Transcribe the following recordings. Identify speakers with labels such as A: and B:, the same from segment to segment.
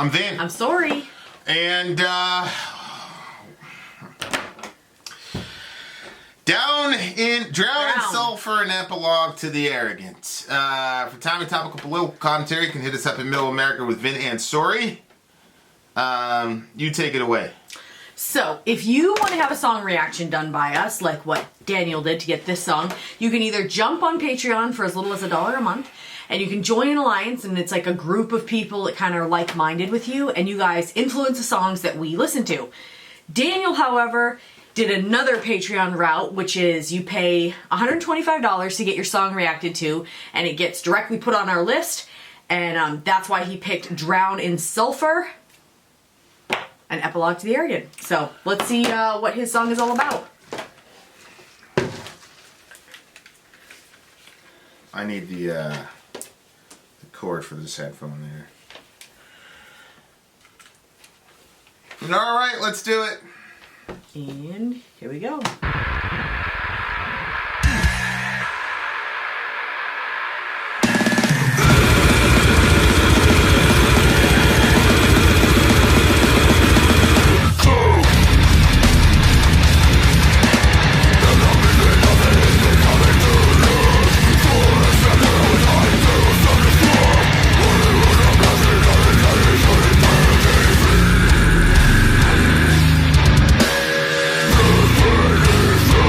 A: I'm Vin.
B: I'm Sori.
A: And, drown in sulphur and epilogue to the arrogant. For timely topical political commentary, you can hit us up in Middle America with Vin and Sori. You take it away.
B: So, if you want to have a song reaction done by us, like what Daniel did to get this song, you can either jump on Patreon for as little as $1 a month, and you can join an alliance, and it's like a group of people that kind of are like-minded with you, and you guys influence the songs that we listen to. Daniel, however, did another Patreon route, which is you pay $125 to get your song reacted to, and it gets directly put on our list, and that's why he picked Drown in Sulphur, an epilogue to the arrogant. So let's see what his song is all about.
A: I need the cord for this headphone there. All right, let's do it.
B: And here we go.
C: This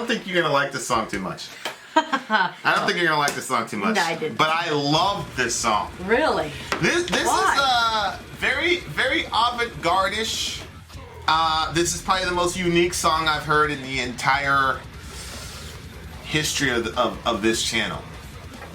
A: don't think you're gonna like this song too much. I don't think you're gonna like this song too much.
B: No, I didn't.
A: But I love this song.
B: Really?
A: This
B: Why?
A: is very, very avant-garde-ish. This is probably the most unique song I've heard in the entire history of this channel.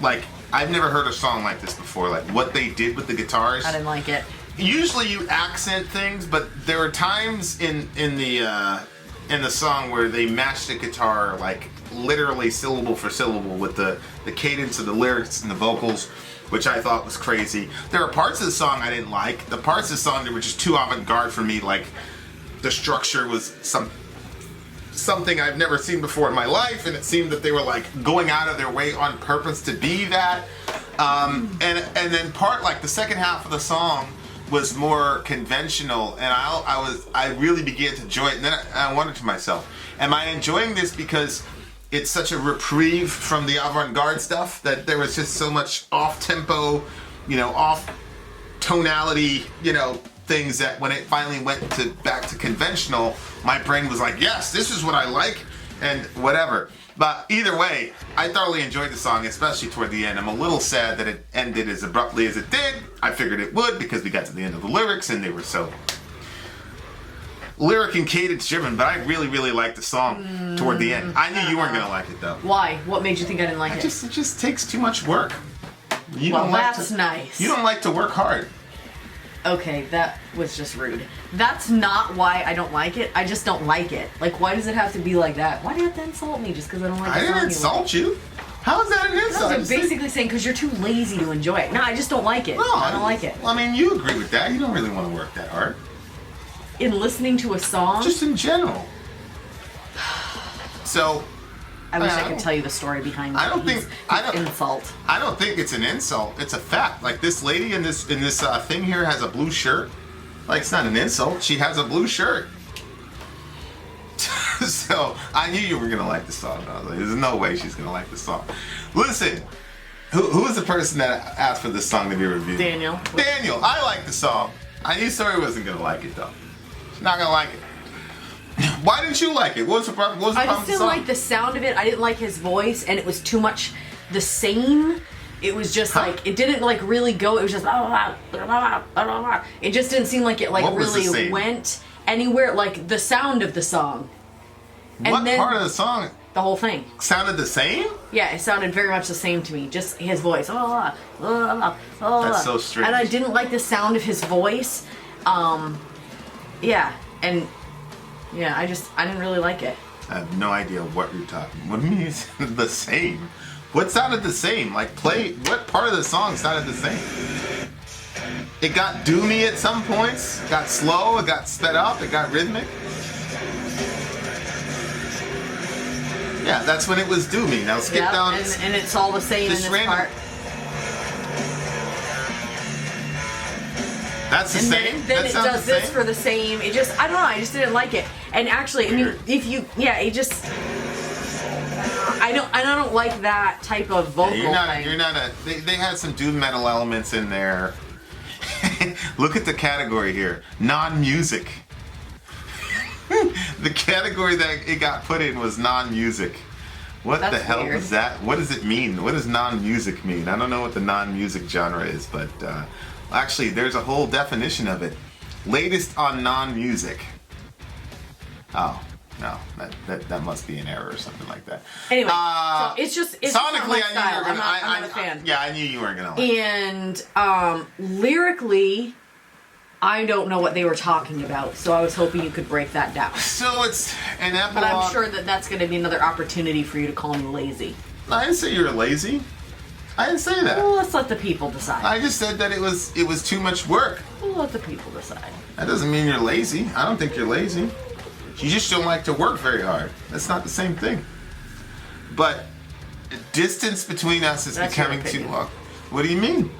A: Like, I've never heard a song like this before. Like, what they did with the guitars.
B: I didn't like it.
A: Usually you accent things, but there are times in the song where they match the guitar like literally syllable for syllable with the cadence of the lyrics and the vocals, which I thought was crazy. There are parts of the song I didn't like. The parts of the song that were just too avant-garde for me. Like, the structure was something I've never seen before in my life, and it seemed that they were like going out of their way on purpose to be that. And then the second half of the song was more conventional, and I really began to enjoy it. And then I wondered to myself, am I enjoying this because it's such a reprieve from the avant-garde stuff that there was just so much off-tempo, off tonality, things that when it finally went back to conventional, my brain was like, yes, this is what I like, and whatever. But either way, I thoroughly enjoyed the song, especially toward the end. I'm a little sad that it ended as abruptly as it did. I figured it would because we got to the end of the lyrics and they were so lyric and cadence driven, but I really, really liked the song toward the end. I knew you weren't going to like it, though.
B: Why? What made you think I didn't like it?
A: It just takes too much work.
B: That's nice.
A: You don't like to work hard.
B: Okay, that was just rude. That's not why I don't like it. I just don't like it. Like, why does it have to be like that? Why do you have to insult me just because I don't like it?
A: I didn't insult you. How is that an insult?
B: I'm basically saying because you're too lazy to enjoy it. No, I just don't like it.
A: No,
B: I don't like it.
A: Well, I mean, you agree with that. You don't really want to work that hard.
B: In listening to a song?
A: Just in general. So...
B: I wish I could tell you the story behind that. Insult.
A: I don't think it's an insult. It's a fact. Like, this lady in this thing here has a blue shirt. Like, it's not an insult. She has a blue shirt. So I knew you were gonna like the song. I was like, there's no way she's gonna like the song. Listen, who is the person that asked for this song to be reviewed?
B: Daniel.
A: Daniel, I like the song. I knew Sori wasn't gonna like it though. She's not gonna like it. Why didn't you like it? What was the problem?
B: I just didn't like the sound of it. I didn't like his voice, and it was too much the same. It was just like, it didn't like really go. It was just it just didn't seem like it like really went anywhere. Like the sound of the song. And
A: what
B: then
A: part of the song?
B: The whole thing
A: Sounded the same?
B: Yeah, it sounded very much the same to me. Just his voice.
A: That's so strange.
B: And I didn't like the sound of his voice. Yeah, and yeah, I didn't really like it.
A: I have no idea what you're talking. What do you mean the same? What sounded the same? Like, what part of the song sounded the same? It got doomy at some points. It got slow. It got sped up. It got rhythmic. Yeah, that's when it was doomy. Now skip down.
B: And it's all the same in this part.
A: That's the same?
B: Then it does this for the same. It just, I don't know, I just didn't like it. And actually, I mean, it just, I don't like that type of vocal thing.
A: They had some doom metal elements in there. Look at the category here. Non-music. The category that it got put in was non-music. What the hell is that? What does it mean? What does non-music mean? I don't know what the non-music genre is, but actually there's a whole definition of it. Latest on non-music. Oh, no. That must be an error or something like that.
B: Anyway, so it's
A: sonically,
B: I knew you were gonna, I'm not a fan.
A: Yeah, I knew you weren't gonna like it.
B: And lyrically, I don't know what they were talking about, so I was hoping you could break that down.
A: So it's an epilogue.
B: But I'm sure that that's going to be another opportunity for you to call me lazy.
A: I didn't say you were lazy. I didn't say that.
B: Well, let's let the people decide.
A: I just said that it was too much work.
B: We'll let the people decide.
A: That doesn't mean you're lazy. I don't think you're lazy. You just don't like to work very hard. That's not the same thing. But the distance between us is becoming too long. What do you mean?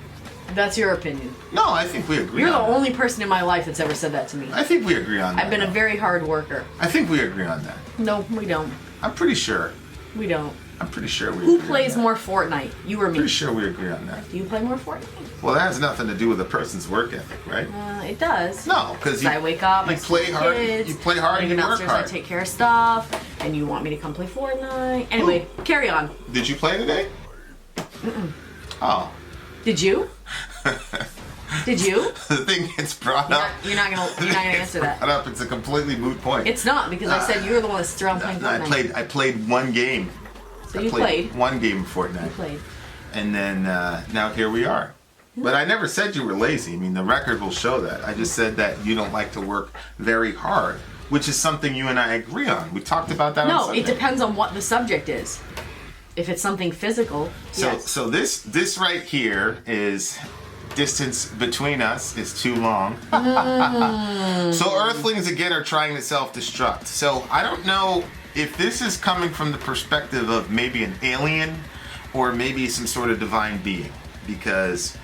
B: That's your opinion.
A: No, I think we agree.
B: You're the only person in my life that's ever said that to me.
A: I think we agree on that.
B: I've been a very hard worker.
A: I think we agree on that.
B: No, we don't.
A: I'm pretty sure.
B: We don't.
A: I'm pretty sure we agree.
B: Who plays more Fortnite? You or me?
A: Pretty sure we agree on that.
B: Do you play more Fortnite?
A: Well, that has nothing to do with a person's work ethic, right?
B: It does.
A: No, because
B: I wake up,
A: you play hard.
B: Kids,
A: you play hard and you work hard.
B: I take care of stuff. and you want me to come play Fortnite. Anyway, carry on.
A: Did you play today? Oh.
B: Did you? Did you?
A: The thing gets brought up.
B: You're not gonna answer that.
A: Brought up. It's a completely moot point.
B: It's not, because I said you were the one that's around playing Fortnite.
A: I played one game.
B: So you played
A: one game of Fortnite.
B: You played.
A: And then now here we are. But I never said you were lazy. I mean, the record will show that. I just said that you don't like to work very hard, which is something you and I agree on. We talked about that on Sunday.
B: No, it depends on what the subject is. If it's something physical, yes.
A: So this right here is distance between us is too long. So Earthlings again are trying to self-destruct. So I don't know if this is coming from the perspective of maybe an alien or maybe some sort of divine being, because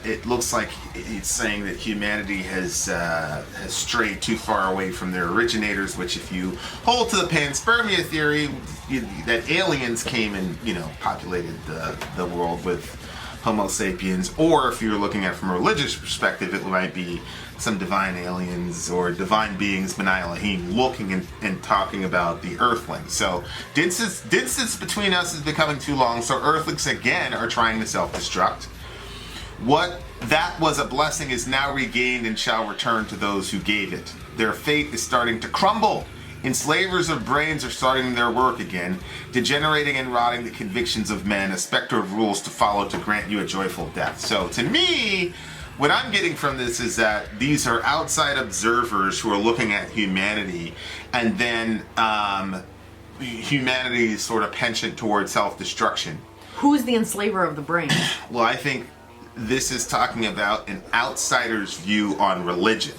A: it looks like it's saying that humanity has strayed too far away from their originators, which if you hold to the panspermia theory, that aliens came and, populated the world with Homo sapiens, or if you're looking at it from a religious perspective, it might be some divine aliens or divine beings, Benai Elohim, looking and talking about the Earthlings. So distance between us is becoming too long, so Earthlings again are trying to self-destruct. What that was a blessing is now regained and shall return to those who gave it. Their fate is starting to crumble. Enslavers of brains are starting their work again, degenerating and rotting the convictions of men, a specter of rules to follow to grant you a joyful death. So to me, what I'm getting from this is that these are outside observers who are looking at humanity, and then humanity's sort of penchant towards self-destruction.
B: Who's the enslaver of the brain?
A: Well, I think this is talking about an outsider's view on religion,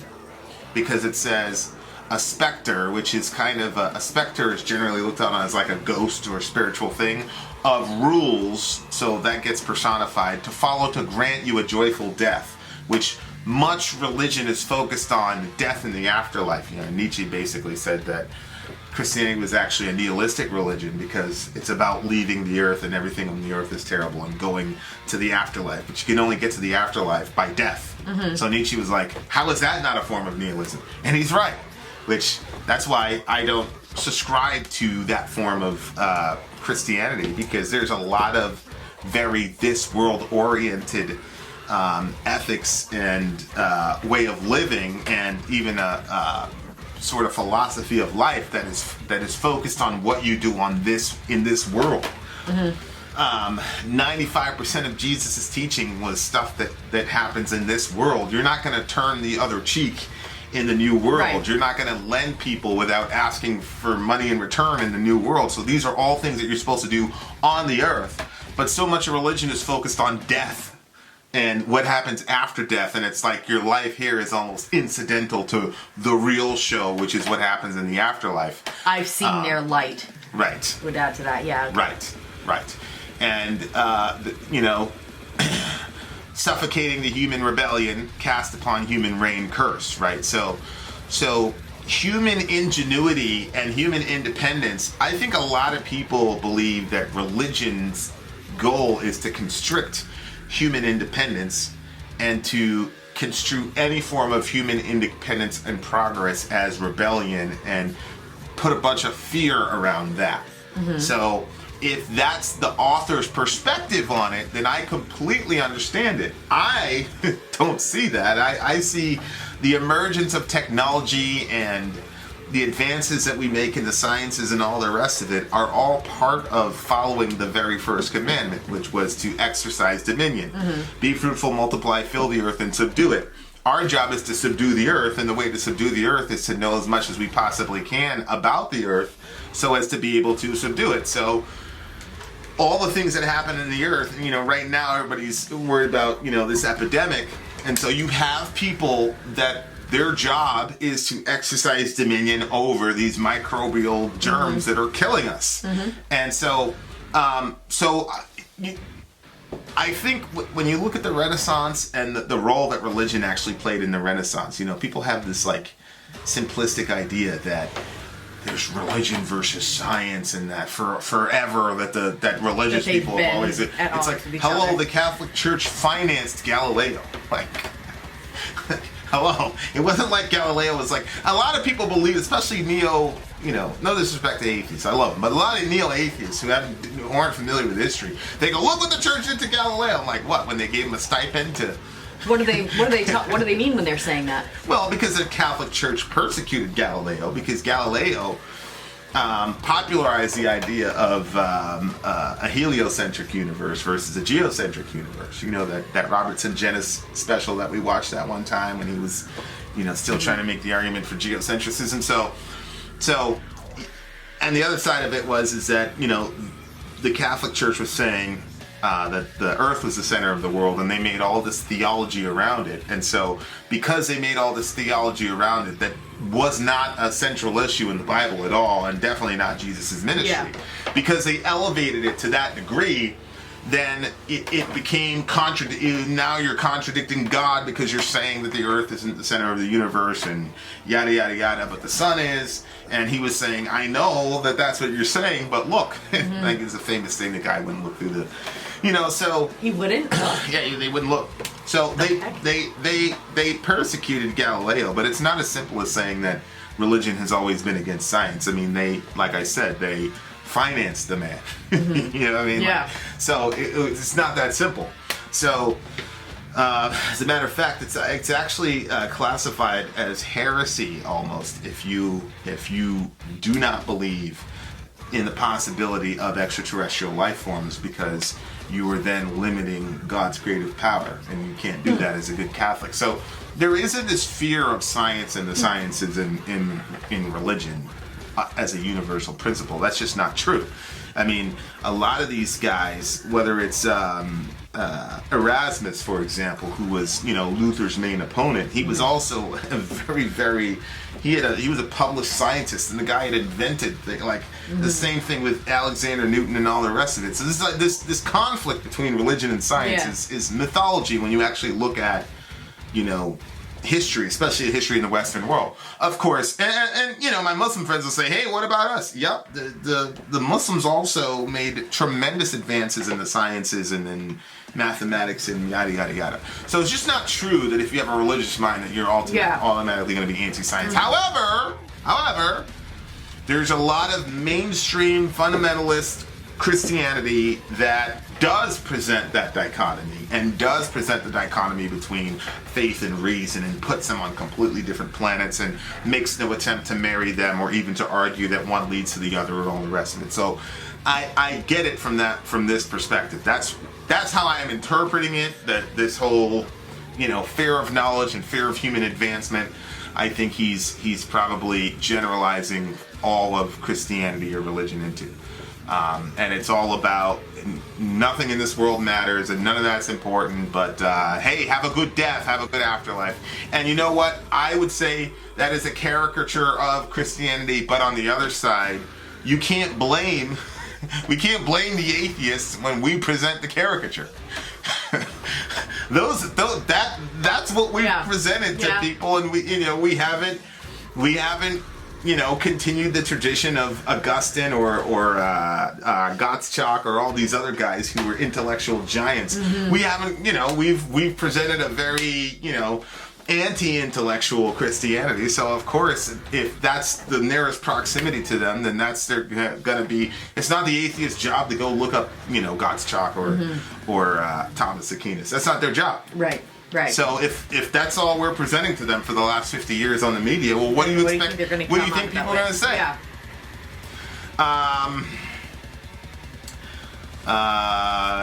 A: because it says a specter, which is kind of a specter is generally looked on as like a ghost or a spiritual thing of rules, so that gets personified, to follow to grant you a joyful death, which much religion is focused on death in the afterlife. Nietzsche basically said that Christianity was actually a nihilistic religion because it's about leaving the earth and everything on the earth is terrible and going to the afterlife. But you can only get to the afterlife by death. Mm-hmm. So Nietzsche was like, how is that not a form of nihilism? And he's right, which that's why I don't subscribe to that form of Christianity, because there's a lot of very this world oriented ethics and way of living, and even a sort of philosophy of life that is focused on what you do in this world. Mm-hmm. 95% of Jesus' teaching was stuff that happens in this world. You're not going to turn the other cheek in the new world. Right. You're not going to lend people without asking for money in return in the new world. So these are all things that you're supposed to do on the earth. But so much of religion is focused on death and what happens after death, and it's like your life here is almost incidental to the real show, which is what happens in the afterlife.
B: I've seen their light.
A: Right.
B: Would add to that, yeah. Okay.
A: Right. And, suffocating the human rebellion, cast upon human reign curse, right? So human ingenuity and human independence, I think a lot of people believe that religion's goal is to constrict human independence and to construe any form of human independence and progress as rebellion and put a bunch of fear around that. Mm-hmm. So if that's the author's perspective on it, then I completely understand it. I don't see that. I see the emergence of technology and the advances that we make in the sciences and all the rest of it are all part of following the very first commandment, which was to exercise dominion. Mm-hmm. Be fruitful, multiply, fill the earth, and subdue it. Our job is to subdue the earth, and the way to subdue the earth is to know as much as we possibly can about the earth so as to be able to subdue it. So all the things that happen in the earth, right now everybody's worried about, this epidemic. And so you have people that their job is to exercise dominion over these microbial germs mm-hmm. that are killing us. Mm-hmm. And so I think when you look at the Renaissance and the role that religion actually played in the Renaissance, people have this like simplistic idea that there's religion versus science, and that forever that religious people have always. It's like, hello, the Catholic Church financed Galileo. Like Hello. It wasn't like Galileo was like, a lot of people believe, especially no disrespect to atheists, I love them, but a lot of neo-atheists who aren't familiar with history, they go, look what the church did to Galileo. I'm like, what? When they gave him a stipend to...
B: What do they mean when they're saying that?
A: Well, because the Catholic Church persecuted Galileo, because Galileo popularized the idea of a heliocentric universe versus a geocentric universe. You know, that Robertson Jenis special that we watched that one time when he was, still trying to make the argument for geocentrism. So, and the other side of it is that, the Catholic Church was saying that the earth was the center of the world, and they made all this theology around it. And so, because they made all this theology around it that was not a central issue in the Bible at all, and definitely not Jesus' ministry, because they elevated it to that degree, then it became now you're contradicting God because you're saying that the earth isn't the center of the universe and yada yada yada, but the sun is. And he was saying, I know that that's what you're saying, but look. Like, it's a famous thing, the guy wouldn't look through the, so... He wouldn't? Yeah, they wouldn't look. So they persecuted Galileo, but it's not as simple as saying that religion has always been against science. I mean, like I said, they financed the man. You know what I mean?
B: Yeah.
A: So it's not that simple. So... as a matter of fact, it's actually classified as heresy almost if you do not believe in the possibility of extraterrestrial life forms, because you are then limiting God's creative power, and you can't do that as a good Catholic. So there isn't this fear of science and the sciences in religion as a universal principle. That's just not true. I mean, a lot of these guys, whether it's Erasmus, for example, who was, Luther's main opponent, he was also he was a published scientist, and the guy had invented the same thing with Alexander Newton and all the rest of it. So this conflict between religion and science is mythology when you actually look at, history, especially history in the Western world. Of course, and my Muslim friends will say, hey, what about us? Yep, the Muslims also made tremendous advances in the sciences and in mathematics and yada yada yada. So it's just not true that if you have a religious mind that you're automatically going to be anti-science. However, there's a lot of mainstream fundamentalist Christianity that does present that dichotomy, and does present the dichotomy between faith and reason, and puts them on completely different planets, and makes no attempt to marry them or even to argue that one leads to the other and all the rest of it. So I get it from this perspective. That's how I am interpreting it, that this whole fear of knowledge and fear of human advancement. I think he's probably generalizing all of Christianity or religion into. And it's all about nothing in this world matters, and none of that's important, but hey, have a good death, have a good afterlife. And you know what? I would say that is a caricature of Christianity, but on the other side, we can't blame the atheists when we present the caricature. That's what we presented to people, and we haven't continued the tradition of Augustine or Gottschalk or all these other guys who were intellectual giants. We haven't, we've presented a very, anti-intellectual Christianity. So of course, if that's the nearest proximity to them, then they're gonna be. It's not the atheist's job to go look up, Gottschalk or Thomas Aquinas. That's not their job.
B: Right. Right.
A: So if that's all we're presenting to them for the last 50 years on the media, well, what do you expect? What do you think people are going to say?
B: Yeah.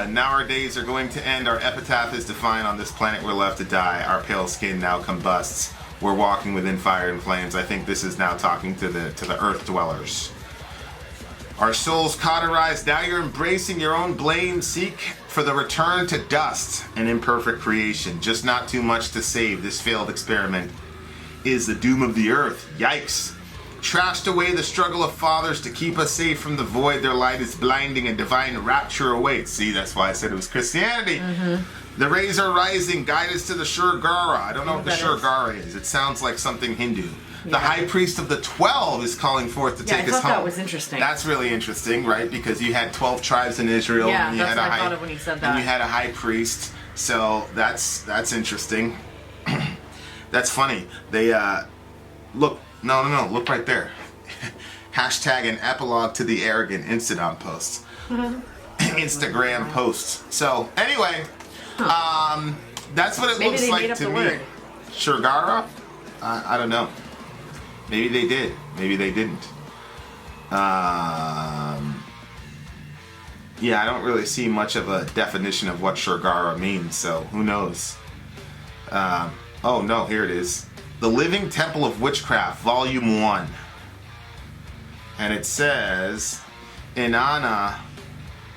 A: Now our days are going to end. Our epitaph is defined. On this planet we're left to die. Our pale skin now combusts. We're walking within fire and flames. I think this is now talking to the earth dwellers. Our souls cauterized. Now you're embracing your own blame. Seek for the return to dust, an imperfect creation. Just not too much to save. This failed experiment is the doom of the earth. Yikes. Trashed away the struggle of fathers to keep us safe from the void. Their light is blinding and divine rapture awaits. See, that's why I said it was Christianity. The rays are rising. Guide us to the Shurgara. I don't know what the Shurgara is. It sounds like something Hindu. The high priest of the 12 is calling forth to take us home.
B: I thought that was interesting.
A: That's really interesting, right? Because you had 12 tribes in Israel.
B: Yeah,
A: and you
B: that's
A: had
B: what I thought of when you said that.
A: And you had a high priest. So that's interesting. That's funny. They look. No. Look right there. Hashtag an epilogue to the arrogant Instagram posts. Instagram posts. So anyway, that's what it
B: Maybe
A: looks
B: they
A: like
B: made up
A: to
B: the
A: me.
B: word.
A: Shurgara? I don't know. Maybe they did. Maybe they didn't. Yeah, I don't really see much of a definition of what Shurgara means, so who knows? Oh no, here it is. The Living Temple of Witchcraft, Volume 1. And it says, Inanna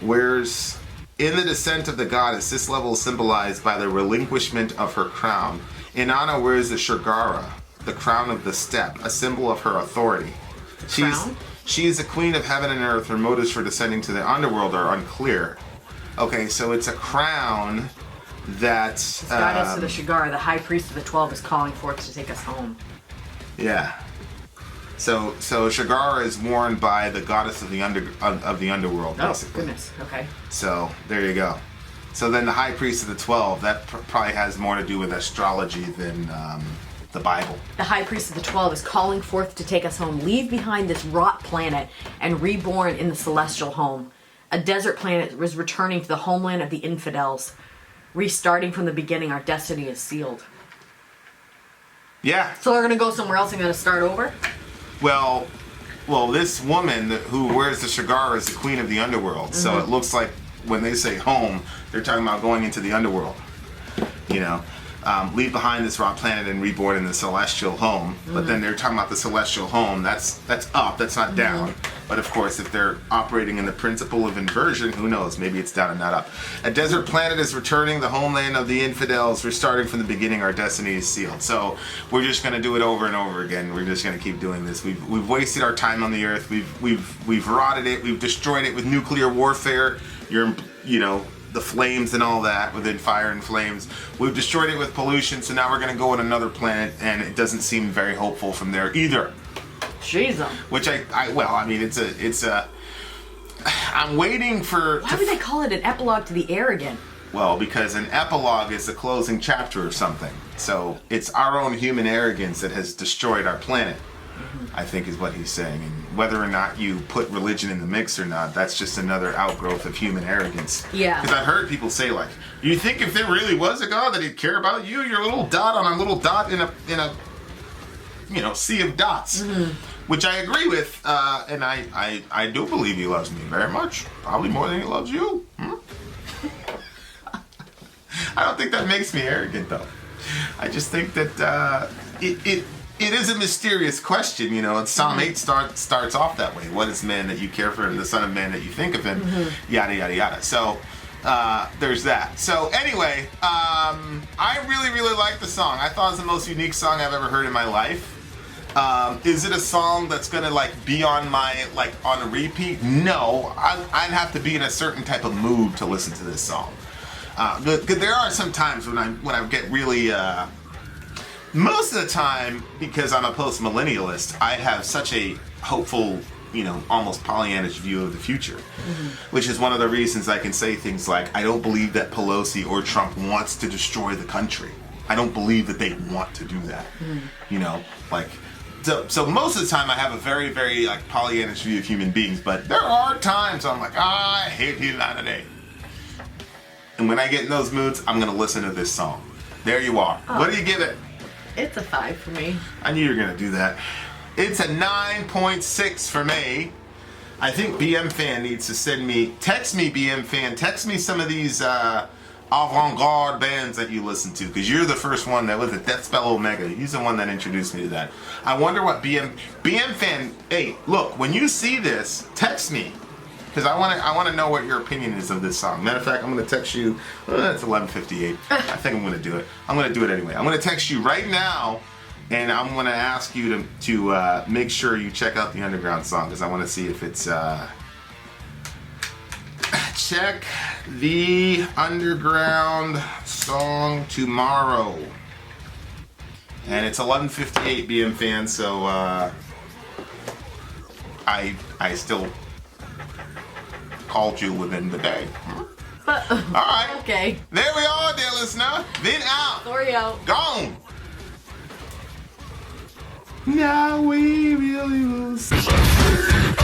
A: wears, in the descent of the goddess, this level is symbolized by the relinquishment of her crown. Inanna wears the Shurgara, the crown of the steppe, a symbol of her authority. She is the queen of heaven and earth. Her motives for descending to the underworld are unclear. Okay, so it's a crown that...
B: Goddess of the Shurgara, the high priest of the 12, is calling forth to take us home.
A: Yeah. So Shurgara is worn by the goddess of the underworld, basically.
B: Oh, goodness. Okay.
A: So there you go. So then the high priest of the 12, that probably has more to do with astrology than the Bible.
B: The high priest of the 12 is calling forth to take us home. Leave behind this rot planet and reborn in the celestial home. A desert planet is returning to the homeland of the infidels. Restarting from the beginning, our destiny is sealed.
A: Yeah.
B: So they're going to go somewhere else and going to start over?
A: Well, this woman who wears the Shurgara is the queen of the underworld. Mm-hmm. So it looks like when they say home, they're talking about going into the underworld. You know, leave behind this raw planet and reborn in the celestial home. Mm-hmm. But then they're talking about the celestial home. That's up. That's not down. But of course, if they're operating in the principle of inversion, who knows? Maybe it's down and not up. A desert planet is returning, the homeland of the infidels. We're starting from the beginning. Our destiny is sealed. So we're just going to do it over and over again. We're just going to keep doing this. We've wasted our time on the earth. We've rotted it. We've destroyed it with nuclear warfare. The flames and all that, within fire and flames. We've destroyed it with pollution. So now we're going to go on another planet, and it doesn't seem very hopeful from there either.
B: Jesus.
A: Which I'm waiting for...
B: Why would they call it an epilogue to the arrogant?
A: Well, because an epilogue is the closing chapter of something. So it's our own human arrogance that has destroyed our planet, I think is what he's saying. And whether or not you put religion in the mix or not, that's just another outgrowth of human arrogance.
B: Yeah.
A: Because I've heard people say, like, you think if there really was a God that he'd care about you? You're a little dot on a little dot in a sea of dots. Mm-hmm. Which I agree with, and I do believe he loves me very much. Probably more than he loves you. I don't think that makes me arrogant, though. I just think that it is a mysterious question, and Psalm 8 starts off that way. What is man that you care for him, the son of man that you think of him, yada, yada, yada. So there's that. So anyway, I really, really like the song. I thought it was the most unique song I've ever heard in my life. Is it a song that's gonna be on my on a repeat? No, I'd have to be in a certain type of mood to listen to this song. Because there are some times when I get really. Most of the time, because I'm a post-millennialist, I have such a hopeful, almost Pollyannish view of the future, which is one of the reasons I can say things like, I don't believe that Pelosi or Trump wants to destroy the country. I don't believe that they want to do that. So most of the time I have a very, very Pollyannish view of human beings, but there are times I'm like, I hate humanity. And when I get in those moods, I'm going to listen to this song. There you are. Oh. What do you give it?
B: It's a 5 for me.
A: I knew you were going to do that. It's a 9.6 for me. I think BM Fan needs to text me BM Fan, text me some of these avant-garde bands that you listen to, because you're the first one that was a Death Spell Omega. He's the one that introduced me to that. I wonder what BM Fan. Hey, look, when you see this, text me, because I want to know what your opinion is of this song. Matter of fact, I'm going to text you. It's 11:58. I think I'm going to do it. I'm going to do it anyway. I'm going to text you right now, and I'm going to ask you to make sure you check out the Underground song, because I want to see if it's. Check the Underground song tomorrow. And it's 11:58 BM Fan, so I still called you within the day. Alright.
B: Okay.
A: There we are, dear listener. Vin out.
B: Sori out.
A: Gone. Now we really will see.